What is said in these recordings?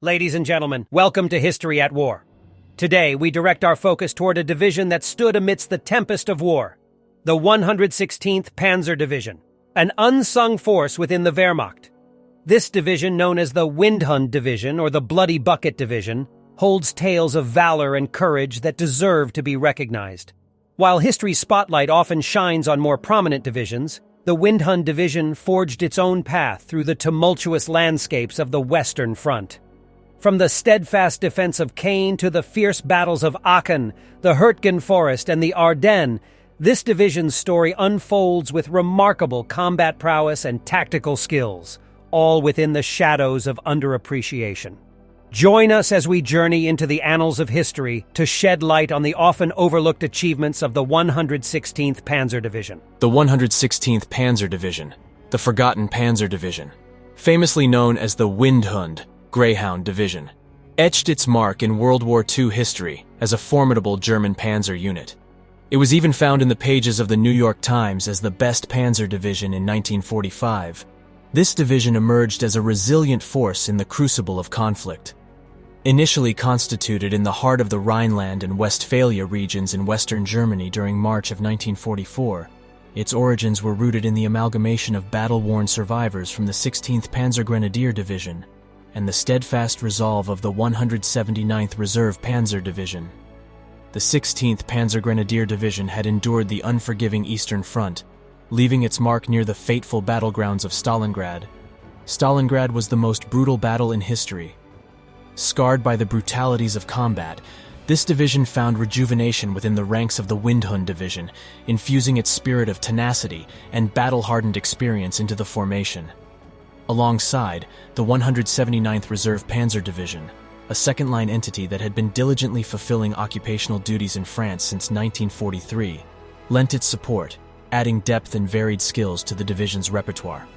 Ladies and gentlemen, welcome to History at War. Today, we direct our focus toward a division that stood amidst the tempest of war, the 116th Panzer Division, an unsung force within the Wehrmacht. This division, known as the Windhund Division or the Bloody Bucket Division, holds tales of valor and courage that deserve to be recognized. While history's spotlight often shines on more prominent divisions, the Windhund Division forged its own path through the tumultuous landscapes of the Western Front. From the steadfast defense of Caen to the fierce battles of Aachen, the Hürtgen Forest, and the Ardennes, this division's story unfolds with remarkable combat prowess and tactical skills, all within the shadows of underappreciation. Join us as we journey into the annals of history to shed light on the often overlooked achievements of the 116th Panzer Division. The 116th Panzer Division, the Forgotten Panzer Division, famously known as the Windhund Greyhound Division, etched its mark in World War II history as a formidable German panzer unit. It was even found in the pages of the New York Times as the best panzer division in 1945. This division emerged as a resilient force in the crucible of conflict. Initially constituted in the heart of the Rhineland and Westphalia regions in western Germany during March of 1944, its origins were rooted in the amalgamation of battle-worn survivors from the 16th Panzer Grenadier Division and the steadfast resolve of the 179th Reserve Panzer Division. The 16th Panzer Grenadier Division had endured the unforgiving Eastern Front, leaving its mark near the fateful battlegrounds of Stalingrad. Stalingrad was the most brutal battle in history. Scarred by the brutalities of combat, this division found rejuvenation within the ranks of the Windhund Division, infusing its spirit of tenacity and battle-hardened experience into the formation. Alongside, the 179th Reserve Panzer Division, a second-line entity that had been diligently fulfilling occupational duties in France since 1943, lent its support, adding depth and varied skills to the division's repertoire.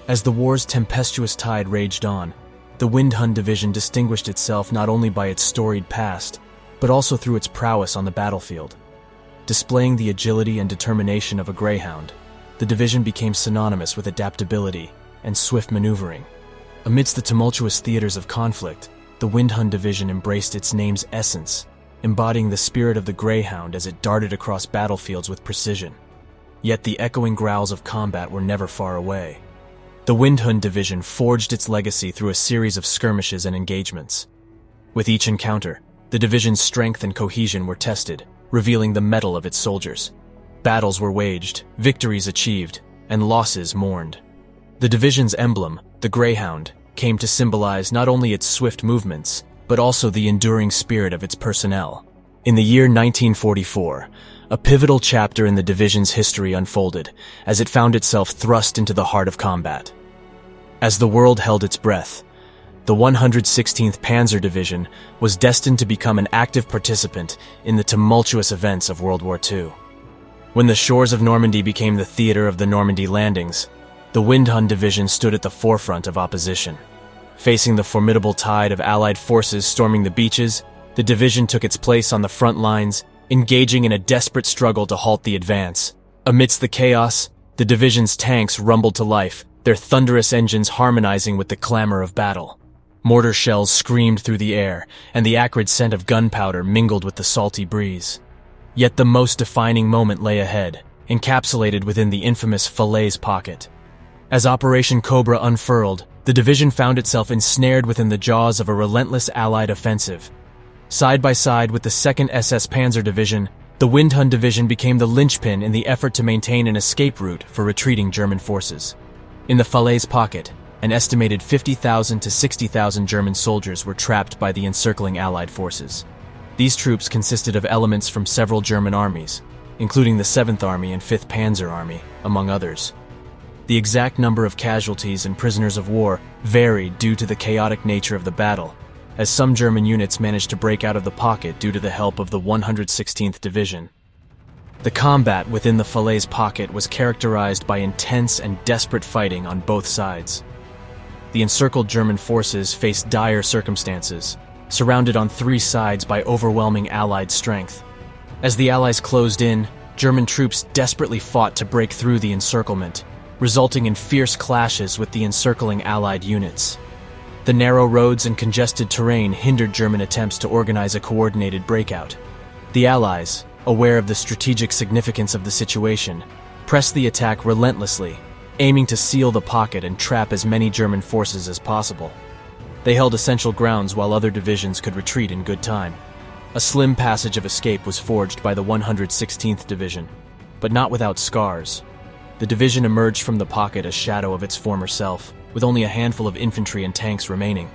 As the war's tempestuous tide raged on, the Windhund Division distinguished itself not only by its storied past, but also through its prowess on the battlefield. Displaying the agility and determination of a greyhound, the division became synonymous with adaptability and swift maneuvering. Amidst the tumultuous theaters of conflict, the Windhund Division embraced its name's essence, embodying the spirit of the greyhound as it darted across battlefields with precision. Yet the echoing growls of combat were never far away. The Windhund Division forged its legacy through a series of skirmishes and engagements. With each encounter, the division's strength and cohesion were tested, revealing the mettle of its soldiers. Battles were waged, victories achieved, and losses mourned. The division's emblem, the greyhound, came to symbolize not only its swift movements, but also the enduring spirit of its personnel. In the year 1944, a pivotal chapter in the division's history unfolded as it found itself thrust into the heart of combat. As the world held its breath, the 116th Panzer Division was destined to become an active participant in the tumultuous events of World War II. When the shores of Normandy became the theater of the Normandy landings, the Windhund Division stood at the forefront of opposition. Facing the formidable tide of Allied forces storming the beaches, the division took its place on the front lines, engaging in a desperate struggle to halt the advance. Amidst the chaos, the division's tanks rumbled to life, their thunderous engines harmonizing with the clamor of battle. Mortar shells screamed through the air, and the acrid scent of gunpowder mingled with the salty breeze. Yet the most defining moment lay ahead, encapsulated within the infamous Falaise Pocket. As Operation Cobra unfurled, the division found itself ensnared within the jaws of a relentless Allied offensive. Side by side with the 2nd SS Panzer Division, the Windhund Division became the linchpin in the effort to maintain an escape route for retreating German forces. In the Falaise Pocket, an estimated 50,000 to 60,000 German soldiers were trapped by the encircling Allied forces. These troops consisted of elements from several German armies, including the 7th Army and 5th Panzer Army, among others. The exact number of casualties and prisoners of war varied due to the chaotic nature of the battle, as some German units managed to break out of the pocket due to the help of the 116th Division. The combat within the Falaise Pocket was characterized by intense and desperate fighting on both sides. The encircled German forces faced dire circumstances, surrounded on three sides by overwhelming Allied strength. As the Allies closed in, German troops desperately fought to break through the encirclement, resulting in fierce clashes with the encircling Allied units. The narrow roads and congested terrain hindered German attempts to organize a coordinated breakout. The Allies, aware of the strategic significance of the situation, pressed the attack relentlessly, aiming to seal the pocket and trap as many German forces as possible. They held essential grounds while other divisions could retreat in good time. A slim passage of escape was forged by the 116th Division, but not without scars. The division emerged from the pocket a shadow of its former self, with only a handful of infantry and tanks remaining.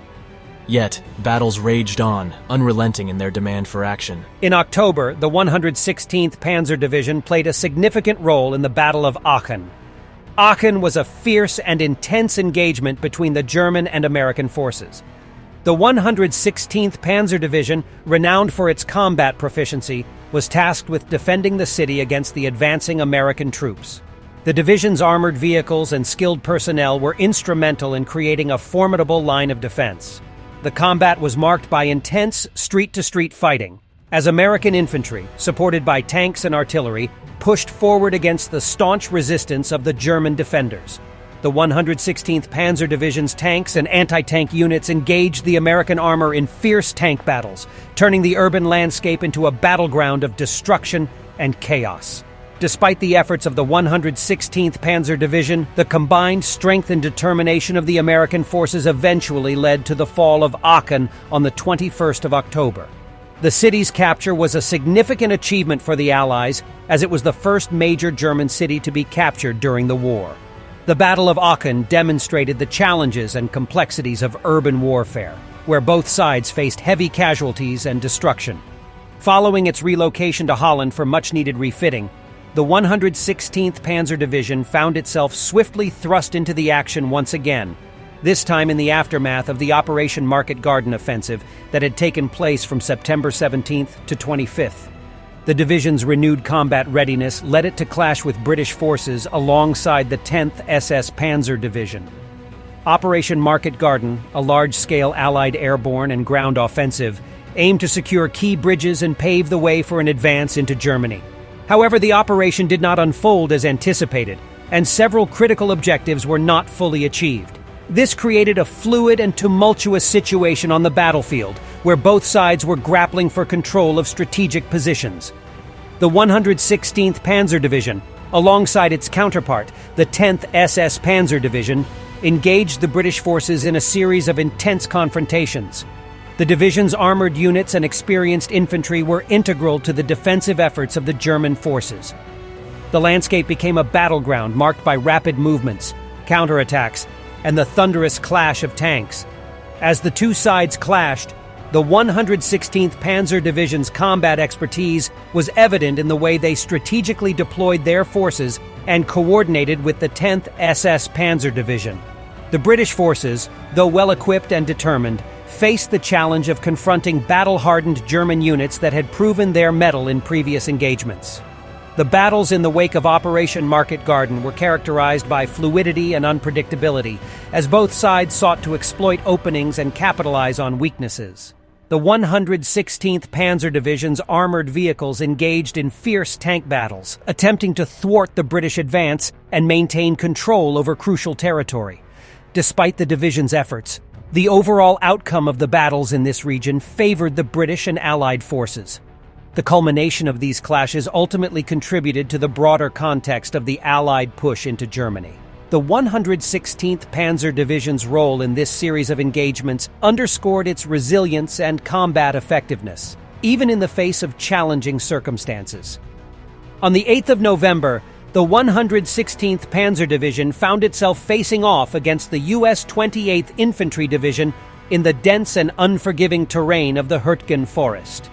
Yet, battles raged on, unrelenting in their demand for action. In October, the 116th Panzer Division played a significant role in the Battle of Aachen. Aachen was a fierce and intense engagement between the German and American forces. The 116th Panzer Division, renowned for its combat proficiency, was tasked with defending the city against the advancing American troops. The division's armored vehicles and skilled personnel were instrumental in creating a formidable line of defense. The combat was marked by intense street-to-street fighting, as American infantry, supported by tanks and artillery, pushed forward against the staunch resistance of the German defenders. The 116th Panzer Division's tanks and anti-tank units engaged the American armor in fierce tank battles, turning the urban landscape into a battleground of destruction and chaos. Despite the efforts of the 116th Panzer Division, the combined strength and determination of the American forces eventually led to the fall of Aachen on the 21st of October. The city's capture was a significant achievement for the Allies, as it was the first major German city to be captured during the war. The Battle of Aachen demonstrated the challenges and complexities of urban warfare, where both sides faced heavy casualties and destruction. Following its relocation to Holland for much-needed refitting, the 116th Panzer Division found itself swiftly thrust into the action once again, this time in the aftermath of the Operation Market Garden offensive that had taken place from September 17th to 25th. The division's renewed combat readiness led it to clash with British forces alongside the 10th SS Panzer Division. Operation Market Garden, a large-scale Allied airborne and ground offensive, aimed to secure key bridges and pave the way for an advance into Germany. However, the operation did not unfold as anticipated, and several critical objectives were not fully achieved. This created a fluid and tumultuous situation on the battlefield, where both sides were grappling for control of strategic positions. The 116th Panzer Division, alongside its counterpart, the 10th SS Panzer Division, engaged the British forces in a series of intense confrontations. The division's armored units and experienced infantry were integral to the defensive efforts of the German forces. The landscape became a battleground marked by rapid movements, counterattacks, and the thunderous clash of tanks. As the two sides clashed, the 116th Panzer Division's combat expertise was evident in the way they strategically deployed their forces and coordinated with the 10th SS Panzer Division. The British forces, though well-equipped and determined, faced the challenge of confronting battle-hardened German units that had proven their mettle in previous engagements. The battles in the wake of Operation Market Garden were characterized by fluidity and unpredictability, as both sides sought to exploit openings and capitalize on weaknesses. The 116th Panzer Division's armored vehicles engaged in fierce tank battles, attempting to thwart the British advance and maintain control over crucial territory. Despite the division's efforts, the overall outcome of the battles in this region favored the British and Allied forces. The culmination of these clashes ultimately contributed to the broader context of the Allied push into Germany. The 116th Panzer Division's role in this series of engagements underscored its resilience and combat effectiveness, even in the face of challenging circumstances. On the 8th of November, the 116th Panzer Division found itself facing off against the U.S. 28th Infantry Division in the dense and unforgiving terrain of the Hürtgen forest.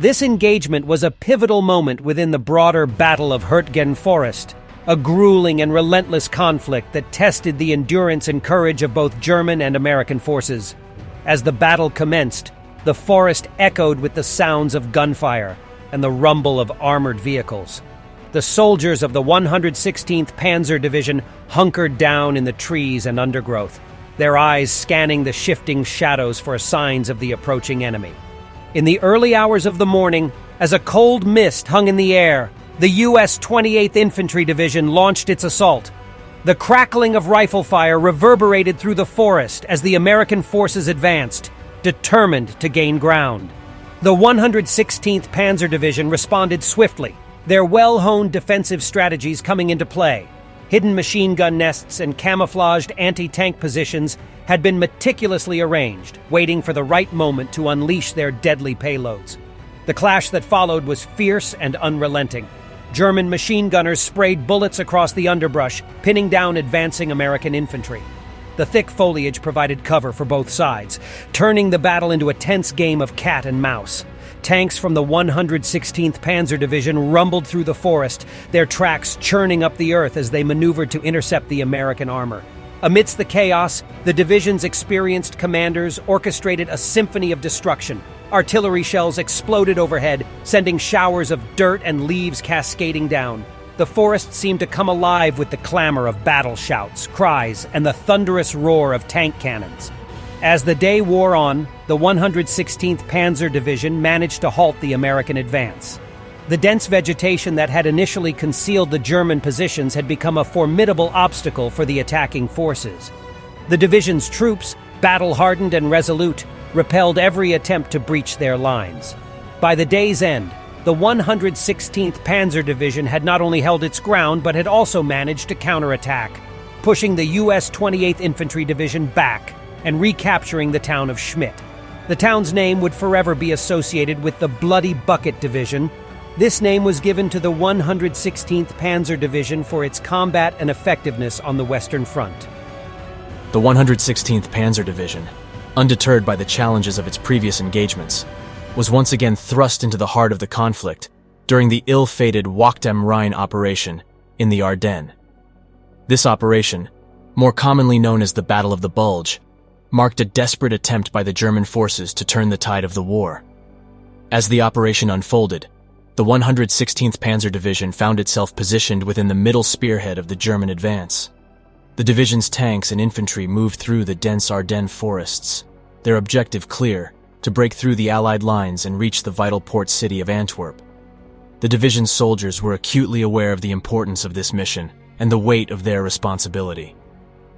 This engagement was a pivotal moment within the broader Battle of Hürtgen Forest, a grueling and relentless conflict that tested the endurance and courage of both German and American forces. As the battle commenced, the forest echoed with the sounds of gunfire and the rumble of armored vehicles. The soldiers of the 116th Panzer Division hunkered down in the trees and undergrowth, their eyes scanning the shifting shadows for signs of the approaching enemy. In the early hours of the morning, as a cold mist hung in the air, the U.S. 28th Infantry Division launched its assault. The crackling of rifle fire reverberated through the forest as the American forces advanced, determined to gain ground. The 116th Panzer Division responded swiftly, their well-honed defensive strategies coming into play. Hidden machine gun nests and camouflaged anti-tank positions had been meticulously arranged, waiting for the right moment to unleash their deadly payloads. The clash that followed was fierce and unrelenting. German machine gunners sprayed bullets across the underbrush, pinning down advancing American infantry. The thick foliage provided cover for both sides, turning the battle into a tense game of cat and mouse. Tanks from the 116th Panzer Division rumbled through the forest, their tracks churning up the earth as they maneuvered to intercept the American armor. Amidst the chaos, the division's experienced commanders orchestrated a symphony of destruction. Artillery shells exploded overhead, sending showers of dirt and leaves cascading down. The forest seemed to come alive with the clamor of battle shouts, cries, and the thunderous roar of tank cannons. As the day wore on, the 116th Panzer Division managed to halt the American advance. The dense vegetation that had initially concealed the German positions had become a formidable obstacle for the attacking forces. The division's troops, battle-hardened and resolute, repelled every attempt to breach their lines. By the day's end, the 116th Panzer Division had not only held its ground but had also managed to counterattack, pushing the U.S. 28th Infantry Division back and recapturing the town of Schmidt. The town's name would forever be associated with the Bloody Bucket Division. This name was given to the 116th Panzer Division for its combat and effectiveness on the Western Front. The 116th Panzer Division, undeterred by the challenges of its previous engagements, was once again thrust into the heart of the conflict during the ill-fated Wacht am Rhein operation in the Ardennes. This operation, more commonly known as the Battle of the Bulge, marked a desperate attempt by the German forces to turn the tide of the war. As the operation unfolded, the 116th Panzer Division found itself positioned within the middle spearhead of the German advance. The division's tanks and infantry moved through the dense Ardennes forests, their objective clear: to break through the Allied lines and reach the vital port city of Antwerp. The division's soldiers were acutely aware of the importance of this mission and the weight of their responsibility.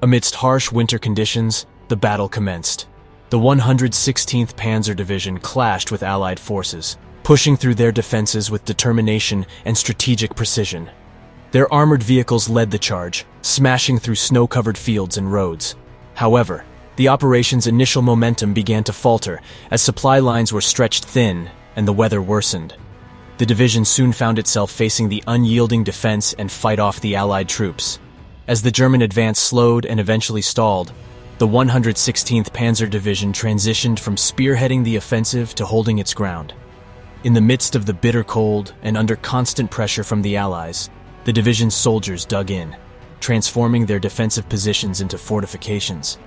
Amidst harsh winter conditions, the battle commenced. The 116th Panzer Division clashed with Allied forces, pushing through their defenses with determination and strategic precision. Their armored vehicles led the charge, smashing through snow-covered fields and roads. However, the operation's initial momentum began to falter as supply lines were stretched thin and the weather worsened. The division soon found itself facing the unyielding defense and fight off the Allied troops. As the German advance slowed and eventually stalled, the 116th Panzer Division transitioned from spearheading the offensive to holding its ground. In the midst of the bitter cold and under constant pressure from the Allies, the division's soldiers dug in, transforming their defensive positions into fortifications.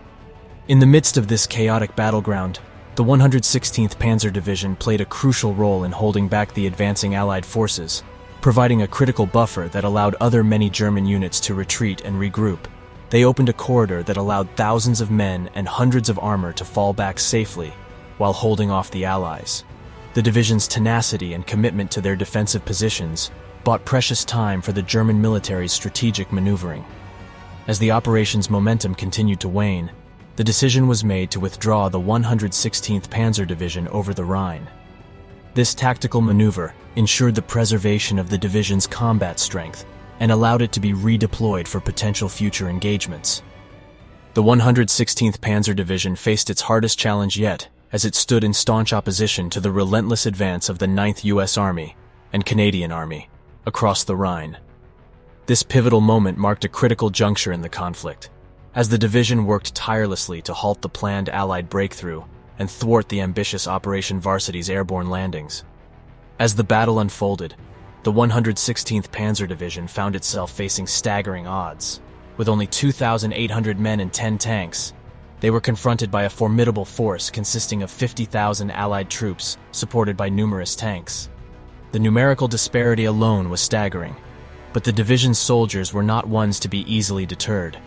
In the midst of this chaotic battleground, the 116th Panzer Division played a crucial role in holding back the advancing Allied forces, providing a critical buffer that allowed many German units to retreat and regroup. They opened a corridor that allowed thousands of men and hundreds of armor to fall back safely while holding off the Allies. The division's tenacity and commitment to their defensive positions bought precious time for the German military's strategic maneuvering. As the operation's momentum continued to wane, the decision was made to withdraw the 116th Panzer Division over the Rhine. This tactical maneuver ensured the preservation of the division's combat strength and allowed it to be redeployed for potential future engagements. The 116th Panzer Division faced its hardest challenge yet as it stood in staunch opposition to the relentless advance of the 9th U.S. Army and Canadian Army across the Rhine. This pivotal moment marked a critical juncture in the conflict, as the division worked tirelessly to halt the planned Allied breakthrough and thwart the ambitious Operation Varsity's airborne landings. As the battle unfolded, the 116th Panzer Division found itself facing staggering odds. With only 2,800 men and 10 tanks, they were confronted by a formidable force consisting of 50,000 Allied troops supported by numerous tanks. The numerical disparity alone was staggering, but the division's soldiers were not ones to be easily deterred.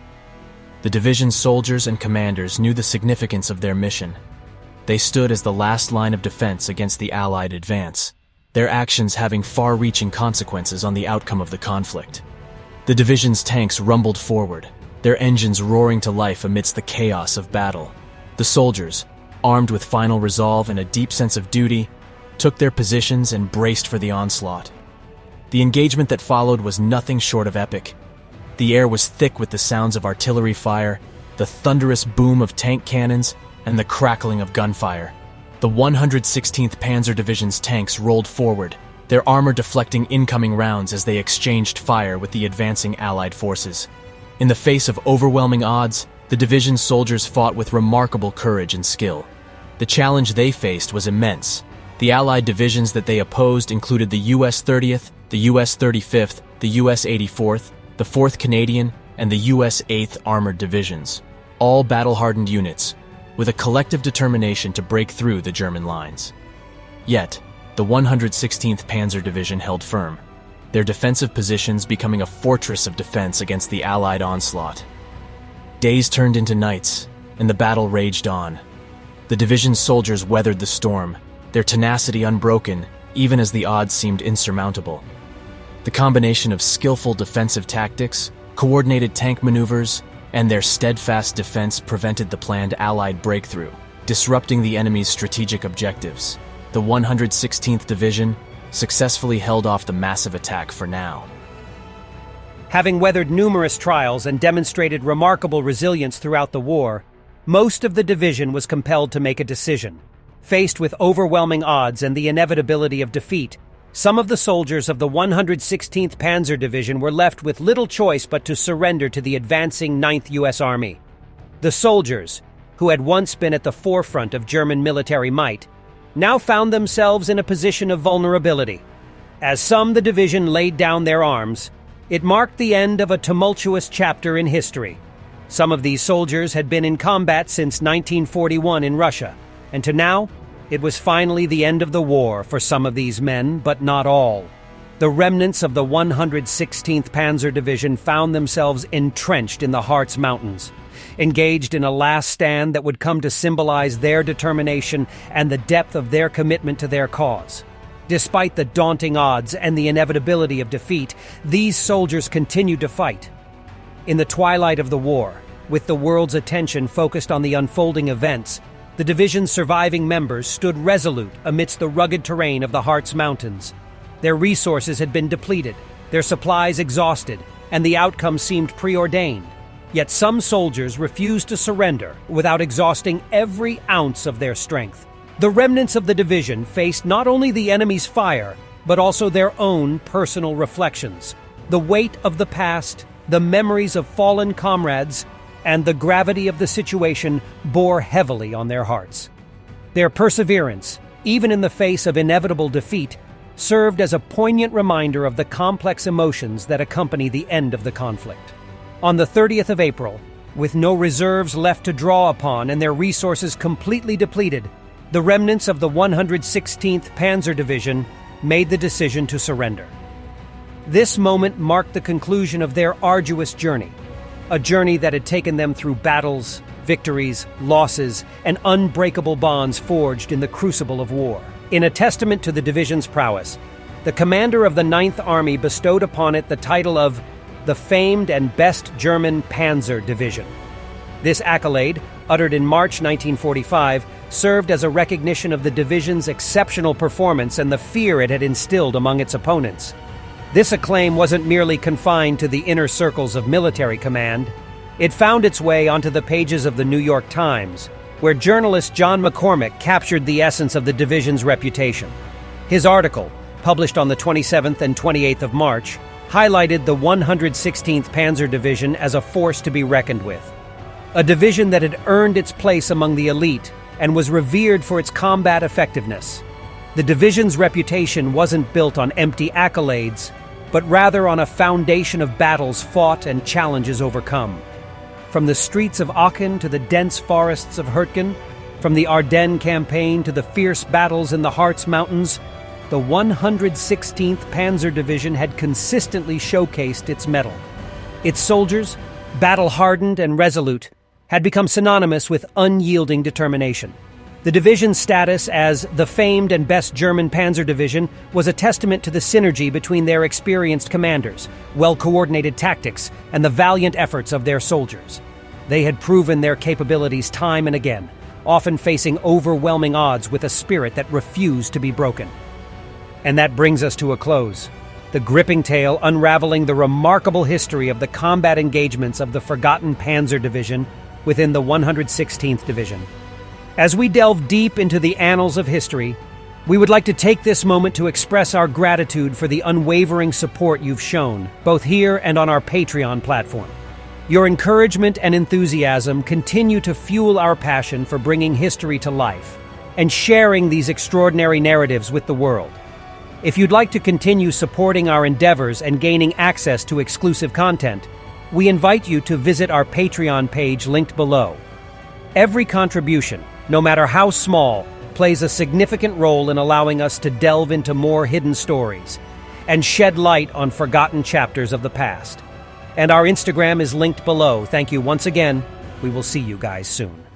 The division's soldiers and commanders knew the significance of their mission. They stood as the last line of defense against the Allied advance, their actions having far-reaching consequences on the outcome of the conflict. The division's tanks rumbled forward, their engines roaring to life amidst the chaos of battle. The soldiers, armed with final resolve and a deep sense of duty, took their positions and braced for the onslaught. The engagement that followed was nothing short of epic. The air was thick with the sounds of artillery fire, the thunderous boom of tank cannons, and the crackling of gunfire. The 116th Panzer Division's tanks rolled forward, their armor deflecting incoming rounds as they exchanged fire with the advancing Allied forces. In the face of overwhelming odds, the division's soldiers fought with remarkable courage and skill. The challenge they faced was immense. The Allied divisions that they opposed included the US 30th, the US 35th, the US 84th, the 4th Canadian, and the US 8th Armored Divisions, all battle-hardened units, with a collective determination to break through the German lines. Yet, the 116th Panzer Division held firm, their defensive positions becoming a fortress of defense against the Allied onslaught. Days turned into nights, and the battle raged on. The division's soldiers weathered the storm, their tenacity unbroken, even as the odds seemed insurmountable. The combination of skillful defensive tactics, coordinated tank maneuvers, and their steadfast defense prevented the planned Allied breakthrough, disrupting the enemy's strategic objectives. The 116th Division successfully held off the massive attack for now. Having weathered numerous trials and demonstrated remarkable resilience throughout the war, most of the division was compelled to make a decision. Faced with overwhelming odds and the inevitability of defeat, some of the soldiers of the 116th Panzer Division were left with little choice but to surrender to the advancing 9th U.S. Army. The soldiers, who had once been at the forefront of German military might, now found themselves in a position of vulnerability. As the division laid down their arms, it marked the end of a tumultuous chapter in history. Some of these soldiers had been in combat since 1941 in Russia, and to now, it was finally the end of the war for some of these men, but not all. The remnants of the 116th Panzer Division found themselves entrenched in the Harz Mountains, engaged in a last stand that would come to symbolize their determination and the depth of their commitment to their cause. Despite the daunting odds and the inevitability of defeat, these soldiers continued to fight. In the twilight of the war, with the world's attention focused on the unfolding events, the division's surviving members stood resolute amidst the rugged terrain of the Harz Mountains. Their resources had been depleted, their supplies exhausted, and the outcome seemed preordained. Yet some soldiers refused to surrender without exhausting every ounce of their strength. The remnants of the division faced not only the enemy's fire, but also their own personal reflections. The weight of the past, the memories of fallen comrades, and the gravity of the situation bore heavily on their hearts. Their perseverance, even in the face of inevitable defeat, served as a poignant reminder of the complex emotions that accompany the end of the conflict. On the 30th of April, with no reserves left to draw upon and their resources completely depleted, the remnants of the 116th Panzer Division made the decision to surrender. This moment marked the conclusion of their arduous journey, a journey that had taken them through battles, victories, losses, and unbreakable bonds forged in the crucible of war. In a testament to the division's prowess, the commander of the 9th Army bestowed upon it the title of the famed and best German Panzer Division. This accolade, uttered in March 1945, served as a recognition of the division's exceptional performance and the fear it had instilled among its opponents. This acclaim wasn't merely confined to the inner circles of military command. It found its way onto the pages of the New York Times, where journalist John McCormick captured the essence of the division's reputation. His article, published on the 27th and 28th of March, highlighted the 116th Panzer Division as a force to be reckoned with. A division that had earned its place among the elite and was revered for its combat effectiveness. The division's reputation wasn't built on empty accolades, but rather on a foundation of battles fought and challenges overcome. From the streets of Aachen to the dense forests of Hürtgen, from the Ardennes campaign to the fierce battles in the Harz Mountains, the 116th Panzer Division had consistently showcased its mettle. Its soldiers, battle-hardened and resolute, had become synonymous with unyielding determination. The division's status as the famed and best German Panzer Division was a testament to the synergy between their experienced commanders, well-coordinated tactics, and the valiant efforts of their soldiers. They had proven their capabilities time and again, often facing overwhelming odds with a spirit that refused to be broken. And that brings us to a close. The gripping tale unraveling the remarkable history of the combat engagements of the forgotten Panzer Division within the 116th Division. As we delve deep into the annals of history, we would like to take this moment to express our gratitude for the unwavering support you've shown, both here and on our Patreon platform. Your encouragement and enthusiasm continue to fuel our passion for bringing history to life and sharing these extraordinary narratives with the world. If you'd like to continue supporting our endeavors and gaining access to exclusive content, we invite you to visit our Patreon page linked below. Every contribution, no matter how small, plays a significant role in allowing us to delve into more hidden stories and shed light on forgotten chapters of the past. And our Instagram is linked below. Thank you once again. We will see you guys soon.